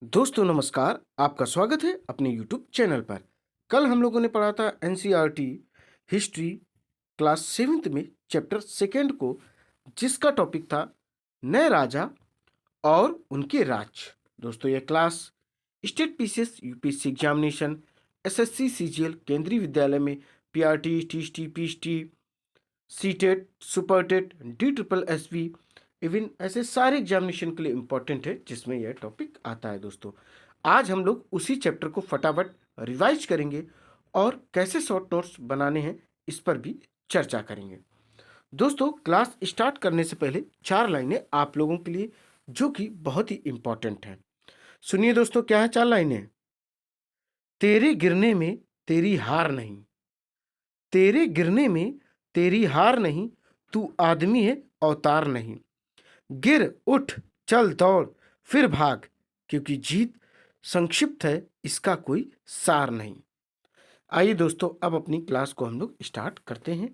दोस्तों नमस्कार, आपका स्वागत है अपने यूट्यूब चैनल पर। कल हम लोगों ने पढ़ा था एनसीईआरटी हिस्ट्री क्लास 7th में चैप्टर सेकेंड को, जिसका टॉपिक था नए राजा और उनके राज। दोस्तों ये class state PCS UPSC examination, SSC CGL, Kendriya Vidyalaya में PRT, TST, PHT, CTET, super TET, D triple SV, even ऐसे सारे एग्जामिनेशन के लिए इम्पोर्टेंट है जिसमें यह टॉपिक आता है। दोस्तों आज हम लोग उसी चैप्टर को फटाफट रिवाइज करेंगे और कैसे शॉर्ट नोट्स बनाने हैं इस पर भी चर्चा करेंगे। दोस्तों क्लास स्टार्ट करने से पहले 4 लाइनें आप लोगों के लिए जो कि बहुत ही इंपॉर्टेंट है। सुनिए दोस्तों, क्या है 4 लाइनें। तेरे गिरने में तेरी हार नहीं, तेरे गिरने में तेरी हार नहीं, तू आदमी है अवतार नहीं। गिर उठ चल दौड़ फिर भाग, क्योंकि जीत संक्षिप्त है इसका कोई सार नहीं। आइए दोस्तों अब अपनी क्लास को हम लोग स्टार्ट करते हैं,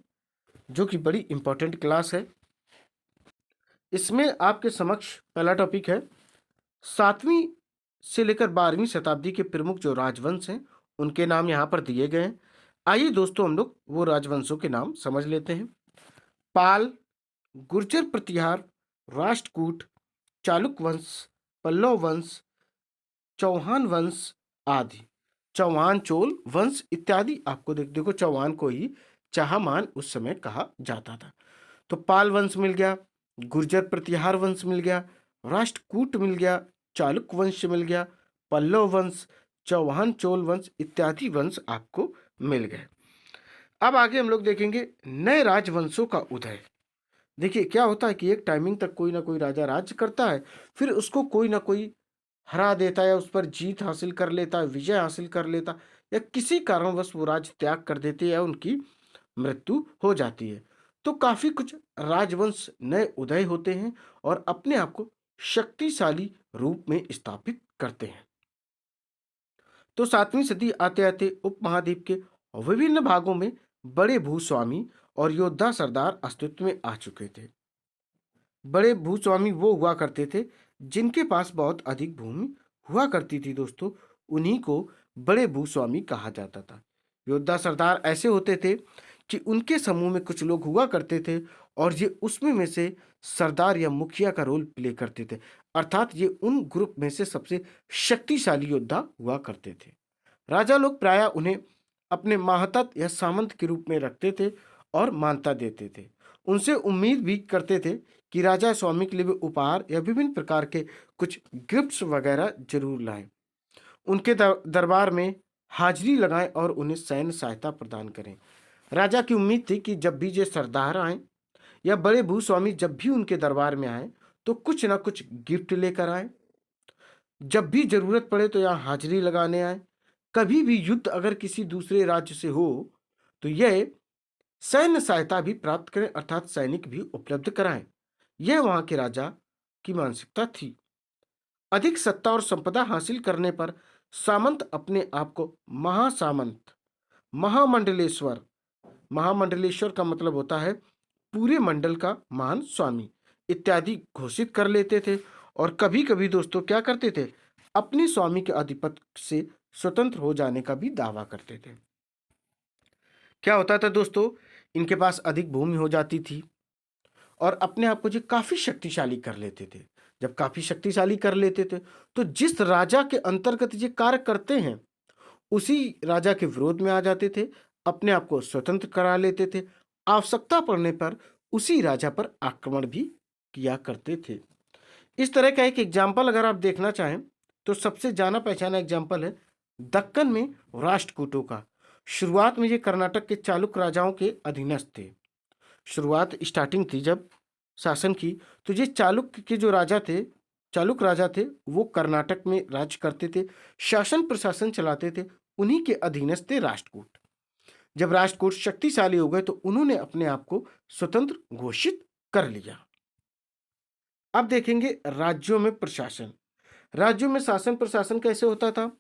जो कि बड़ी इंपॉर्टेंट क्लास है। इसमें आपके समक्ष पहला टॉपिक है 7वीं से लेकर 12वीं शताब्दी के प्रमुख जो राजवंश हैं उनके नाम यहाँ पर दिए गए हैं। आइए दोस्तों हम लोग वो राजवंशों के नाम समझ लेते हैं। पाल, गुर्जर प्रतिहार, राष्ट्रकूट, चालुक्य वंश, पल्लव वंश, चौहान वंश आदि। चौहान, चोल वंश इत्यादि। आपको देखो चौहान को ही चाहमान उस समय कहा जाता था। तो पाल वंश मिल गया, गुर्जर प्रतिहार वंश मिल गया, राष्ट्रकूट मिल गया, चालुक्य वंश मिल गया, पल्लव वंश, चौहान चोल वंश इत्यादि वंश आपको मिल गए। अब आगे हम लोग देखेंगे नए राजवंशों का उदय। देखिए क्या होता है कि एक टाइमिंग तक कोई ना कोई राजा राज्य करता है, फिर उसको कोई ना कोई हरा देता है या उस पर जीत हासिल कर लेता है, विजय हासिल कर लेता, या किसी कारणवश वो राज्य त्याग कर देते हैं या उनकी मृत्यु हो जाती है। तो काफी कुछ राजवंश नए उदय होते हैं और अपने आप को शक्तिशाली रूप में स्थापित करते हैं। तो 7वीं सदी आते आते उपमहाद्वीप के विभिन्न भागों में बड़े भूस्वामी और योद्धा सरदार अस्तित्व में आ चुके थे। बड़े भूस्वामी वो हुआ करते थे जिनके पास बहुत अधिक भूमि हुआ करती थी। दोस्तों उन्हीं को बड़े भूस्वामी कहा जाता था। योद्धा सरदार ऐसे होते थे कि उनके समूह में कुछ लोग हुआ करते थे और ये उसमें में से सरदार या मुखिया का रोल प्ले करते थे, अर्थात ये उन ग्रुप में से सबसे शक्तिशाली योद्धा हुआ करते थे। राजा लोग प्रायः उन्हें अपने माहतत या सामंत के रूप में रखते थे और मान्यता देते थे। उनसे उम्मीद भी करते थे कि राजा स्वामी के लिए भी उपहार या विभिन्न प्रकार के कुछ गिफ्ट्स वगैरह जरूर लाएं, उनके दरबार में हाजिरी लगाएं और उन्हें सैन्य सहायता प्रदान करें। राजा की उम्मीद थी कि जब भी ये सरदार आए या बड़े भूस्वामी जब भी उनके दरबार में आए तो कुछ ना कुछ गिफ्ट लेकर आए, जब भी जरूरत पड़े तो यहाँ हाजिरी लगाने आए। कभी भी युद्ध अगर किसी दूसरे राज्य से हो तो यह सैन्य सहायता भी प्राप्त करें, अर्थात सैनिक भी उपलब्ध कराएं। यह वहां के राजा की मानसिकता थी। अधिक सत्ता और संपदा हासिल करने पर सामंत अपने आप को महासामंत, महामंडलेश्वर, महामंडलेश्वर का मतलब होता है पूरे मंडल का महान स्वामी इत्यादि घोषित कर लेते थे। और कभी कभी दोस्तों क्या करते थे, अपने स्वामी के आधिपत्य से स्वतंत्र हो जाने का भी दावा करते थे। क्या होता था दोस्तों, इनके पास अधिक भूमि हो जाती थी और अपने आप को जो काफी शक्तिशाली कर लेते थे। जब काफी शक्तिशाली कर लेते थे तो जिस राजा के अंतर्गत ये कार्य करते हैं उसी राजा के विरोध में आ जाते थे, अपने आप को स्वतंत्र करा लेते थे। आवश्यकता पड़ने पर उसी राजा पर आक्रमण भी किया करते थे। इस तरह का एक एग्जाम्पल अगर आप देखना चाहें तो सबसे जाना पहचाना एग्जाम्पल है दक्कन में राष्ट्रकूटों का। शुरुआत में ये कर्नाटक के चालुक्य राजाओं के अधीनस्थ थे। शुरुआत स्टार्टिंग थी जब शासन की, तो ये चालुक्य के जो राजा थे, चालुक्य राजा थे, वो कर्नाटक में राज करते थे, शासन प्रशासन चलाते थे। उन्हीं के अधीनस्थ थे राष्ट्रकूट। जब राष्ट्रकूट शक्तिशाली हो गए तो उन्होंने अपने आप को स्वतंत्र घोषित कर लिया। अब देखेंगे राज्यों में प्रशासन। राज्यों में शासन प्रशासन कैसे होता था।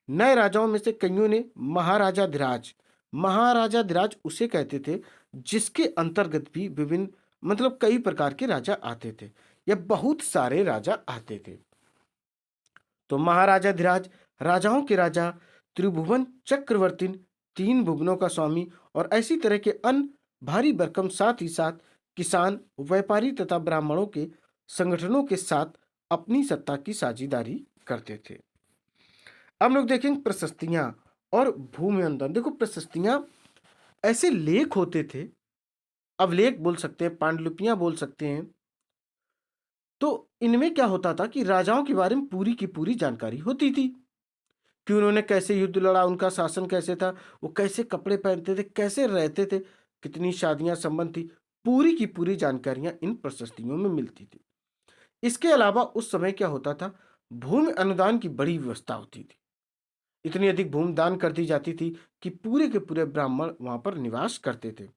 नए राजाओं में से कईयों ने महाराजाधिराज, महाराजाधिराज उसे कहते थे जिसके अंतर्गत भी विभिन्न मतलब कई प्रकार के राजा आते थे या बहुत सारे राजा आते थे। तो महाराजाधिराज, राजाओं के राजा, त्रिभुवन चक्रवर्ती, तीन भुवनों का स्वामी और ऐसी तरह के अन्य भारी भरकम, साथ ही साथ किसान, व्यापारी तथा ब्राह्मणों के संगठनों के साथ अपनी सत्ता की साझेदारी करते थे। अब लोग देखेंगे प्रशस्तियां और भूमि अनुदान। देखो, प्रशस्तियां ऐसे लेख होते थे, अवलेख बोल सकते हैं, पांडुलिपियां बोल सकते हैं। तो इनमें क्या होता था कि राजाओं के बारे में पूरी की पूरी जानकारी होती थी कि उन्होंने कैसे युद्ध लड़ा, उनका शासन कैसे था, वो कैसे कपड़े पहनते थे, कैसे रहते थे, कितनी शादियां संबंध थी, पूरी की पूरी जानकारियां इन प्रशस्तियों में मिलती थी। इसके अलावा उस समय क्या होता था, भूमि अनुदान की बड़ी व्यवस्था होती थी। इतनी अधिक भूमि दान कर दी जाती थी कि पूरे के पूरे ब्राह्मण वहां पर निवास करते थे।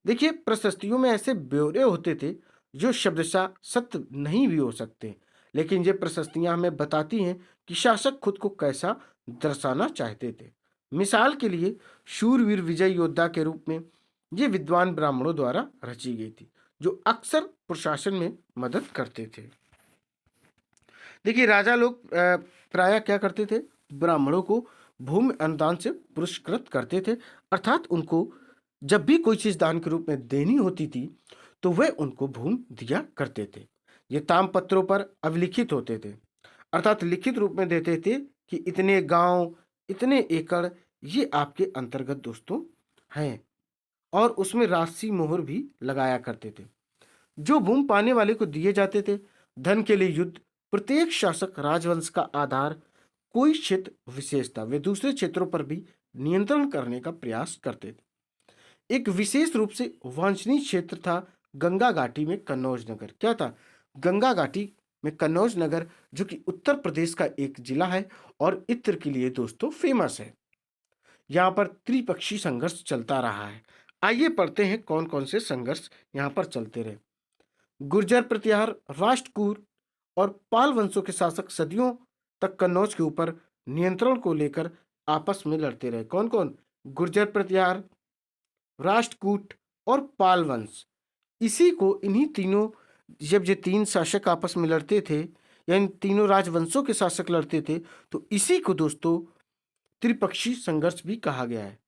देखिए, प्रशस्तियों में ऐसे ब्यौरे होते थे जो शब्दशः सत्य नहीं भी हो सकते, लेकिन ये प्रशस्तियां हमें बताती हैं कि शासक खुद को कैसा दर्शाना चाहते थे। मिसाल के लिए, शूरवीर विजय योद्धा के रूप में ये विद्वान ब्राह्मणों द्वारा रची गई थी, जो अक्सर प्रशासन में मदद करते थे। देखिए, राजा लोग प्रायः क्या करते थे, ब्राह्मणों को भूमि अनुदान से पुरस्कृत करते थे, अर्थात उनको जब भी कोई चीज दान के रूप में देनी होती थी तो वे उनको भूमि दिया करते थे। ये तामपत्रों पर अभिलिखित होते थे, अर्थात लिखित रूप में देते थे कि इतने गांव, इतने एकड़ ये आपके अंतर्गत दोस्तों हैं, और उसमें राशि मोहर भी लगाया करते थे। जो भूमि पाने वाले को दिए जाते थे, धन के लिए युद्ध, प्रत्येक शासक राजवंश का आधार कोई क्षेत्र विशेष था, वे दूसरे क्षेत्रों पर भी नियंत्रण करने का प्रयास करते थे। एक विशेष रूप से वांछनीय क्षेत्र था गंगा घाटी में कन्नौज नगर। क्या था? गंगा घाटी में कन्नौज नगर, जो कि उत्तर प्रदेश का एक जिला है और इत्र के लिए दोस्तों फेमस है। यहाँ पर त्रिपक्षीय संघर्ष चलता रहा है। आइए पढ़ते हैं कौन कौन से संघर्ष यहाँ पर चलते रहे। गुर्जर प्रतिहार, राष्ट्रकूट और पाल वंशों के शासक सदियों तक कन्नौज के ऊपर नियंत्रण को लेकर आपस में लड़ते रहे। कौन कौन? गुर्जर प्रतिहार, राष्ट्रकूट और पाल वंश। इसी को, इन्हीं तीनों, जब ये तीन शासक आपस में लड़ते थे या इन तीनों राजवंशों के शासक लड़ते थे, तो इसी को दोस्तों त्रिपक्षीय संघर्ष भी कहा गया है।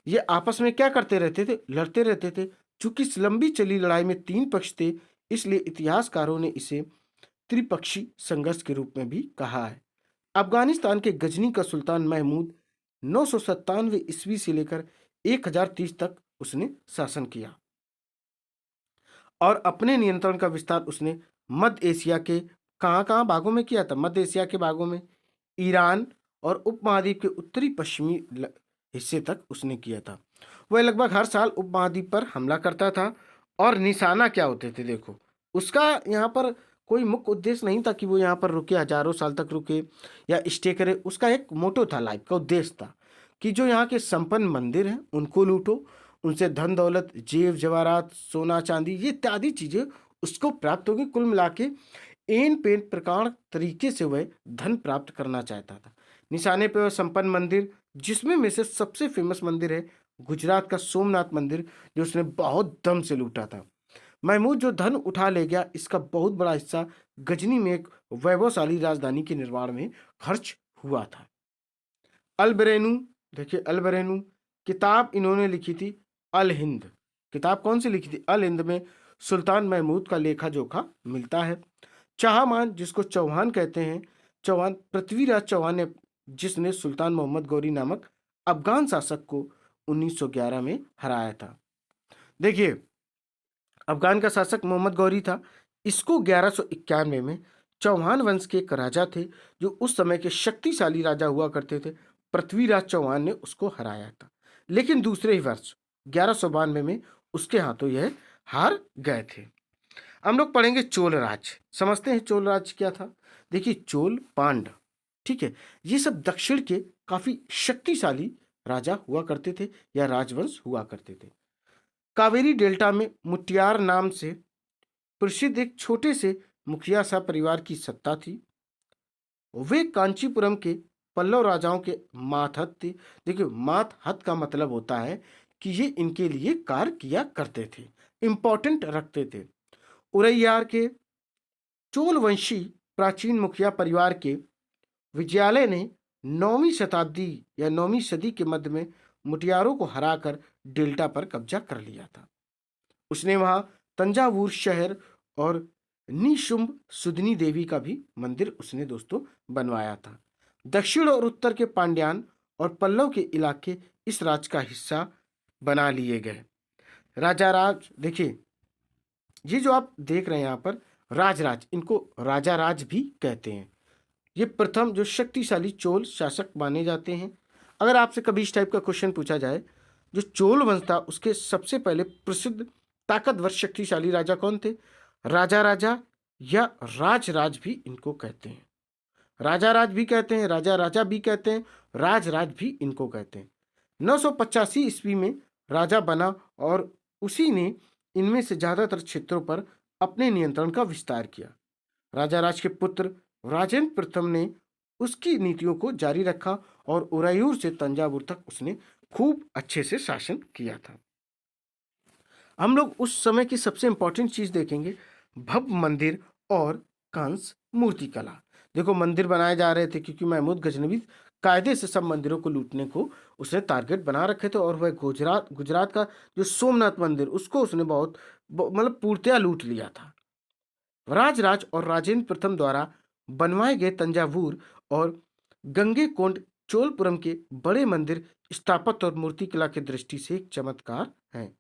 ये आपस में क्या करते रहते थे? लड़ते रहते थे। चूंकि इस लंबी चली लड़ाई में तीन पक्ष थे, इसलिए इतिहासकारों ने इसे त्रिपक्षीय संघर्ष के रूप में भी कहा है। अफगानिस्तान के गजनी का सुल्तान महमूद 997 ईस्वी से लेकर 1030 तक उसने शासन किया और अपने नियंत्रण का विस्तार उसने मध्य एशिया के कहाँ भागों में किया था? मध्य एशिया के भागों में, ईरान और उपमहाद्वीप के उत्तरी पश्चिमी हिस्से तक उसने किया था। वह लगभग हर साल उपमहाद्वीप पर हमला करता था और निशाना क्या होते थे? देखो, उसका यहाँ पर कोई मुख्य उद्देश्य नहीं था कि वो यहाँ पर रुके, हजारों साल तक रुके या स्टे करे। उसका एक मोटो था, लाइफ का उद्देश्य था कि जो यहाँ के संपन्न मंदिर हैं उनको लूटो, उनसे धन दौलत, जेव जवाहरात, सोना चांदी, ये इत्यादि चीजें उसको प्राप्त होगी। कुल मिला के एन पेन प्रकार तरीके से वह धन प्राप्त करना चाहता था। निशाने पे वह संपन्न मंदिर, जिसमें में से सबसे फेमस मंदिर है गुजरात का सोमनाथ मंदिर, जो उसने बहुत दम से लूटा था। महमूद जो धन उठा ले गया, इसका बहुत बड़ा हिस्सा गजनी में एक वैभवशाली राजधानी के निर्माण में खर्च हुआ था। अलबरेनू, देखिए अलबरेनू किताब इन्होंने लिखी थी, अल हिंद। किताब कौन सी लिखी थी? अल हिंद में सुल्तान महमूद का लेखा जोखा मिलता है। चहामान, जिसको चौहान कहते हैं, चौहान पृथ्वीराज चौहान ने, जिसने सुल्तान मोहम्मद गौरी नामक अफगान शासक को 1911 में हराया था। देखिए, अफगान का शासक मोहम्मद गौरी था। इसको 1191 में चौहान वंश के एक राजा थे, जो उस समय के शक्तिशाली राजा हुआ करते थे, पृथ्वीराज चौहान ने उसको हराया था। लेकिन दूसरे ही वर्ष 1192 में उसके हाथों यह हार गए थे। हम लोग पढ़ेंगे चोल राज। समझते हैं चोल राज क्या था। देखिए, चोल, पांड्य, ठीक है, ये सब दक्षिण के काफी शक्तिशाली राजा हुआ करते थे या राजवंश हुआ करते थे। कावेरी डेल्टा में मुटियार नाम से प्रसिद्ध एक छोटे से मुखिया सा परिवार की सत्ता थी। वे कांचीपुरम के पल्लव राजाओं के मातहत थे। देखिए, मातहत का मतलब होता है कि ये इनके लिए कार्य किया करते थे, इंपॉर्टेंट रखते थे। उरैयार के चोल वंशी प्राचीन मुखिया परिवार के विजयालय ने 9वीं शताब्दी या 9वीं सदी के मध्य में मुटियारों को हराकर डेल्टा पर कब्जा कर लिया था। उसने वहां तंजावुर शहर और निशुंभ सुदनी देवी का भी मंदिर उसने दोस्तों बनवाया था। दक्षिण और उत्तर के पांड्यान और पल्लव के इलाके इस राज का हिस्सा बना लिए गए। राजा राज, देखिए ये जो आप देख रहे हैं यहाँ पर राजराज, इनको राजा राज भी कहते हैं। ये प्रथम जो शक्तिशाली चोल शासक माने जाते हैं। अगर आपसे कभी इस टाइप का क्वेश्चन पूछा जाए, जो चोल वंश था उसके सबसे पहले प्रसिद्ध ताकतवर शक्तिशाली राजा कौन थे? राजा राजा या राज राज भी इनको कहते हैं। राजा राज भी कहते हैं, राजा राजा भी कहते हैं, राज राज भी इनको कहते हैं। 985 ईस्वी में राजा बना और उसी ने इनमें से ज्यादातर क्षेत्रों पर अपने नियंत्रण का विस्तार किया। राजा राज के पुत्र राजेंद्र प्रथम ने उसकी नीतियों को जारी रखा और उरायूर से तंजावुर तक उसने खूब अच्छे से शासन किया था। हम लोग उस समय की सबसे इंपॉर्टेंट चीज देखेंगे, भव्य मंदिर और कंस मूर्ति कला। देखो मंदिर बनाए जा रहे थे क्योंकि महमूद गजनवी कायदे से सब मंदिरों को लूटने को उसने टारगेट बना रखे थे, और वह गुजरात गुजरात का जो सोमनाथ मंदिर उसको उसने बहुत मतलब पूर्णतया लूट लिया था। राजराज और राजेंद्र प्रथम द्वारा बनवाए गए तंजावुर और गंगेकोंड चोलपुरम के बड़े मंदिर स्थापत्य और मूर्तिकला की दृष्टि से एक चमत्कार हैं।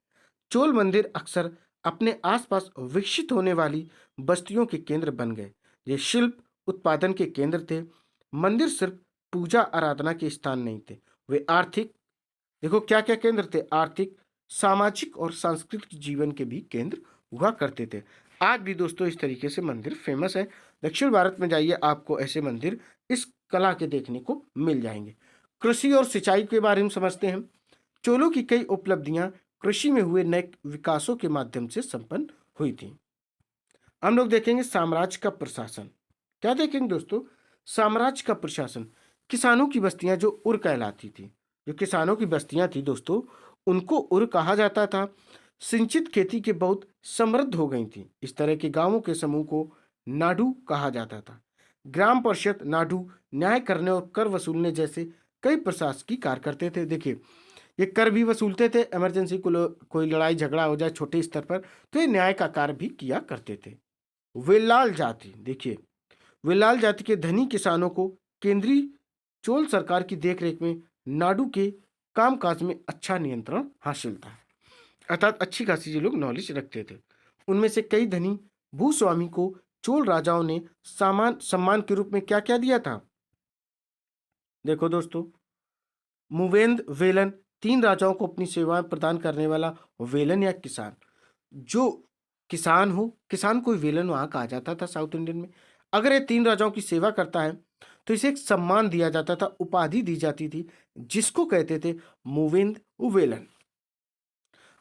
चोल मंदिर अक्सर अपने आसपास विकसित होने वाली बस्तियों के केंद्र बन गए। ये शिल्प उत्पादन के केंद्र थे। मंदिर सिर्फ पूजा आराधना के स्थान नहीं थे, वे आर्थिक, देखो क्या क्या केंद्र थे, आर्थिक, सामाजिक और सांस्कृतिक जीवन के भी केंद्र हुआ करते थे। आज भी दोस्तों इस तरीके से मंदिर फेमस है। दक्षिण भारत में जाइए, आपको ऐसे मंदिर इस कला के देखने को मिल जाएंगे। कृषि और सिंचाई के बारे में समझते हैं। चोलों की कई उपलब्धियां कृषि में हुए नए विकासों के माध्यम से संपन्न हुई थी। हम लोग देखेंगे साम्राज्य का प्रशासन। क्या देखेंगे दोस्तों? साम्राज्य का प्रशासन। किसानों की बस्तियां जो उर कहलाती थी, जो किसानों की बस्तियां थी दोस्तों, उनको उर कहा जाता था। सिंचित खेती के बहुत समृद्ध हो गई थी। इस तरह के गांवों के समूह को नाडू कहा जाता था। ग्राम परिषद नाडू न्याय करने और कर वसूलने जैसे कई प्रशासकीय कार्य करते थे। देखिए ये कर भी वसूलते थे, इमरजेंसी को कोई लड़ाई झगड़ा हो जाए छोटे स्तर पर तो ये न्याय का कार्य भी किया करते थे। वेलाल जाति, देखिए वेलाल जाति के धनी किसानों को केंद्रीय चोल सरकार की देखरेख में नाडू के कामकाज में अच्छा नियंत्रण हासिल था, अर्थात अच्छी खासी ये लोग नॉलेज रखते थे। उनमें से कई धनी भूस्वामी को चोल राजाओं ने सम्मान के रूप में क्या क्या दिया था? देखो दोस्तों, मुवेंद वेलन, 3 राजाओं को अपनी सेवाएं प्रदान करने वाला वेलन या किसान। जो किसान हो, किसान को वेलन वहां कहा जाता था साउथ इंडियन में। अगर ये 3 राजाओं की सेवा करता है तो इसे एक सम्मान दिया जाता था, उपाधि दी जाती थी, जिसको कहते थे मुवेंद वेलन।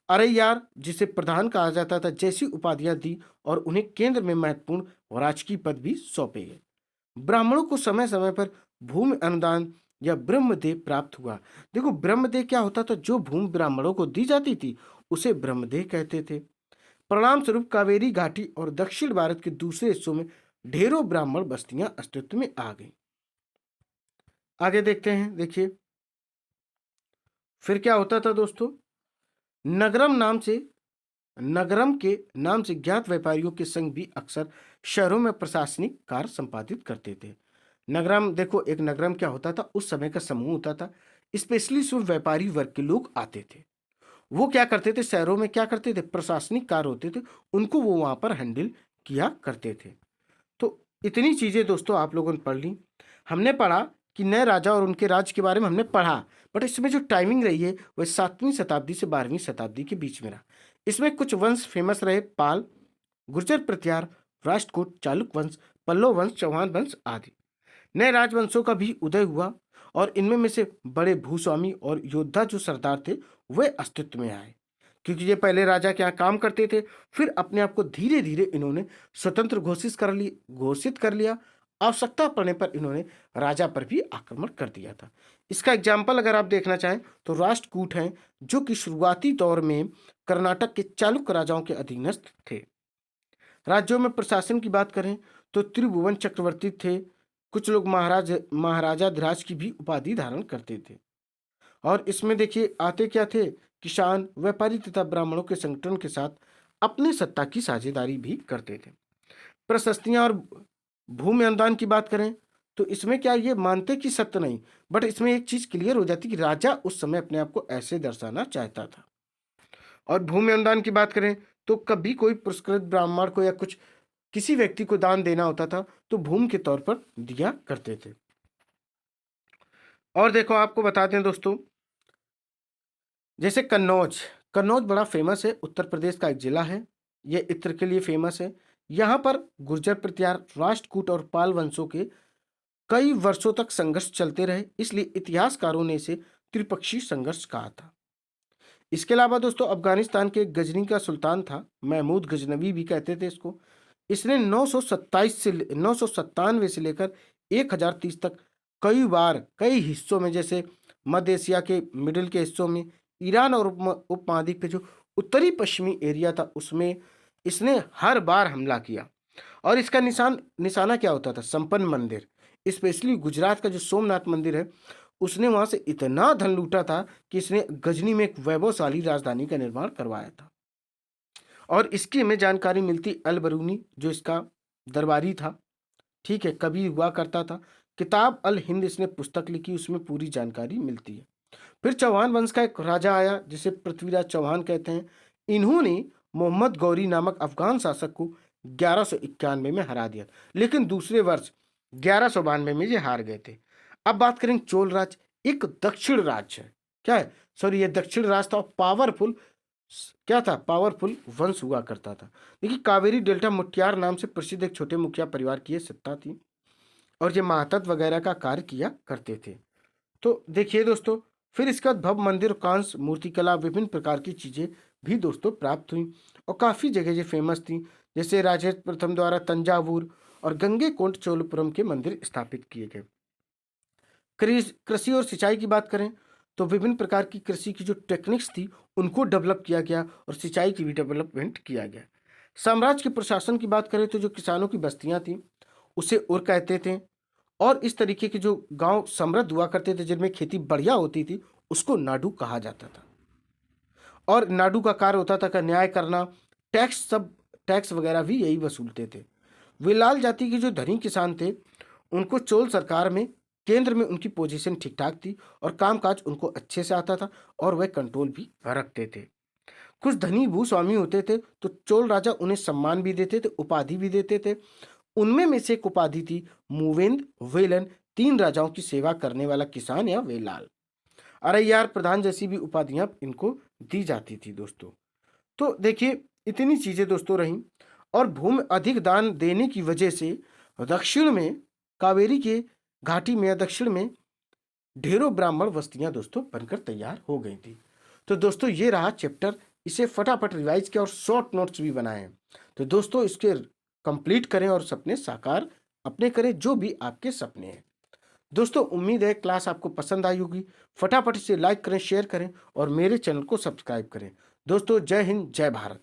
अरैयार, जिसे प्रधान कहा जाता था, जैसी उपाधियां दी और उन्हें केंद्र में महत्वपूर्ण राजकीय पद भी सौंपे गए। ब्राह्मणों को समय समय पर भूमि अनुदान या ब्रह्मदेह प्राप्त हुआ। देखो ब्रह्मदेह क्या होता था? जो भूमि ब्राह्मणों को दी जाती थी उसे ब्रह्मदेह कहते थे। परिणाम स्वरूप कावेरी घाटी और दक्षिण भारत के दूसरे हिस्सों में ढेरों ब्राह्मण बस्तियां अस्तित्व में आ गई। आगे देखते हैं। देखिए फिर क्या होता था दोस्तों? नगरम के नाम से ज्ञात व्यापारियों के संघ भी अक्सर शहरों में प्रशासनिक कार्य संपादित करते थे। नगरम, देखो एक नगरम क्या होता था? उस समय का समूह होता था, स्पेशली सिर्फ व्यापारी वर्ग के लोग आते थे। वो क्या करते थे? शहरों में क्या करते थे? प्रशासनिक कार्य होते थे, उनको वो वहां पर हैंडल किया करते थे। तो इतनी चीजें दोस्तों आप लोगों ने पढ़ ली। हमने पढ़ा कि नए राजा और उनके राज्य के बारे में हमने पढ़ा, बट इसमें जो टाइमिंग रही है वह 7वीं शताब्दी से 12वीं शताब्दी के बीच में रहा। इसमें कुछ वंश फेमस रहे, पाल, गुर्जर प्रत्यार, राष्ट्रकूट, चालुक्य वंश, पल्लव वंश, चौहान वंश आदि। नए राजवंशों का भी उदय हुआ और इनमें में से बड़े भूस्वामी और योद्धा जो सरदार थे वे अस्तित्व में आए, क्योंकि ये पहले राजा के यहाँ काम करते थे, फिर अपने आप को धीरे धीरे इन्होंने स्वतंत्र घोषित कर लिया। आवश्यकता पड़ने पर इन्होंने राजा पर भी आक्रमण कर दिया था। इसका एग्जाम्पल अगर आप देखना चाहें तो राष्ट्रकूट हैं, जो कि शुरुआती दौर में कर्नाटक के चालुक्य राजाओं के अधीनस्थ थे। राज्यों में प्रशासन की बात करें तो त्रिभुवन चक्रवर्ती थे, कुछ लोग महाराजा धिराज की भी उपाधि धारण करते थे। और इसमें देखिए आते क्या थे, किसान, व्यापारी तथा ब्राह्मणों के संगठन के साथ अपनी सत्ता की साझेदारी भी करते थे। प्रशस्तियां और भूमि अनुदान की बात करें तो इसमें क्या ये मानते कि सत्य नहीं, बट इसमें एक चीज क्लियर हो जाती कि राजा उस समय अपने आप को ऐसे दर्शाना चाहता था। और भूमि अनुदान की बात करें तो कभी कोई पुरस्कृत ब्राह्मण को या कुछ किसी व्यक्ति को दान देना होता था तो भूमि के तौर पर दिया करते थे। और देखो आपको बताते हैं दोस्तों, जैसे कन्नौज, कन्नौज बड़ा फेमस है, उत्तर प्रदेश का एक जिला है। ये इत्र के लिए फेमस है। यहाँ पर गुर्जर प्रतिहार, राष्ट्रकूट और पाल वंशों के कई वर्षों तक संघर्ष चलते रहे, इसलिए इतिहासकारों ने इसे त्रिपक्षीय संघर्ष कहा था। इसके अलावा दोस्तों अफगानिस्तान के गजनी का सुल्तान था, महमूद गजनवी भी कहते थे इसको। इसने 997 से लेकर 1030 तक कई बार कई हिस्सों में, जैसे मध्य एशिया के मिडिल के हिस्सों में, ईरान और उपमहाद्वीप के जो उत्तरी पश्चिमी एरिया था उसमें इसने हर बार हमला किया। और इसका निशाना क्या होता था, संपन्न मंदिर। स्पेशली गुजरात का जो सोमनाथ मंदिर है उसने वहां से इतना धन लूटा था कि इसने गजनी में एक वैभवशाली राजधानी का निर्माण करवाया था। और इसकी हमें जानकारी मिलती अल बरूनी, जो इसका दरबारी था, ठीक है, कभी हुआ करता था। किताब अल हिंद इसने पुस्तक लिखी, उसमें पूरी जानकारी मिलती है। फिर चौहान वंश का एक राजा आया जिसे पृथ्वीराज चौहान कहते हैं। इन्होंने मोहम्मद गौरी नामक अफगान शासक को 1191 में हरा दिया, लेकिन दूसरे वर्ष 1192 में ये हार गए थे। अब बात करें चोल राज, एक दक्षिण राज्य है, क्या है, सॉरी ये दक्षिण राज था, पावरफुल क्या था, पावरफुल वंश हुआ करता था। देखिए कावेरी डेल्टा मुठियार नाम से प्रसिद्ध एक छोटे मुखिया परिवार की ये सत्ता थी और ये महातत्व वगैरह का कार्य किया करते थे। तो देखिए दोस्तों, फिर इसके बाद भव्य मंदिर, कांस, मूर्तिकला, विभिन्न प्रकार की चीजें भी दोस्तों प्राप्त हुई और काफी जगह ये फेमस थी, जैसे राजेंद्र प्रथम द्वारा तंजावुर और गंगेकोंड चोलपुरम के मंदिर स्थापित किए गए। कृषि और सिंचाई की बात करें तो विभिन्न प्रकार की कृषि की जो टेक्निक्स थी उनको डेवलप किया गया और सिंचाई की भी डेवलपमेंट किया गया। साम्राज्य के प्रशासन की बात करें तो जो किसानों की बस्तियां थी उसे उर कहते थे, और इस तरीके के जो गांव समृद्ध हुआ करते थे जिनमें खेती बढ़िया होती थी उसको नाडू कहा जाता था। और नाडू का कार्य होता था का न्याय करना, टैक्स वगैरह भी यही वसूलते थे। विलाल जाति के जो धनी किसान थे उनको चोल सरकार में केंद्र में उनकी पोजीशन ठीक ठाक थी और कामकाज उनको अच्छे से आता था और वह कंट्रोल भी रखते थे। कुछ धनी भूस्वामी होते थे तो चोल राजा उन्हें सम्मान भी देते थे, उपाधि भी देते थे। उनमें में से एक उपाधि थी मूवेंद वेलन, 3 राजाओं की सेवा करने वाला किसान या वेलाल। अरैयार प्रधान जैसी भी उपाधियां इनको दी जाती थी दोस्तों। तो देखिए इतनी चीजें दोस्तों रहीं। और भूमि अधिक दान देने की वजह से दक्षिण में कावेरी के घाटी में या दक्षिण में ढेरों ब्राह्मण बस्तियां दोस्तों बनकर तैयार हो गई थी। तो दोस्तों ये रहा चैप्टर, इसे फटाफट रिवाइज किया और शॉर्ट नोट्स भी बनाए हैं। तो दोस्तों इसके कंप्लीट करें और सपने साकार अपने करें, जो भी आपके सपने हैं। दोस्तों उम्मीद है क्लास आपको पसंद आई होगी। फटाफट इसे लाइक करें, शेयर करें और मेरे चैनल को सब्सक्राइब करें। दोस्तों जय हिंद, जय भारत।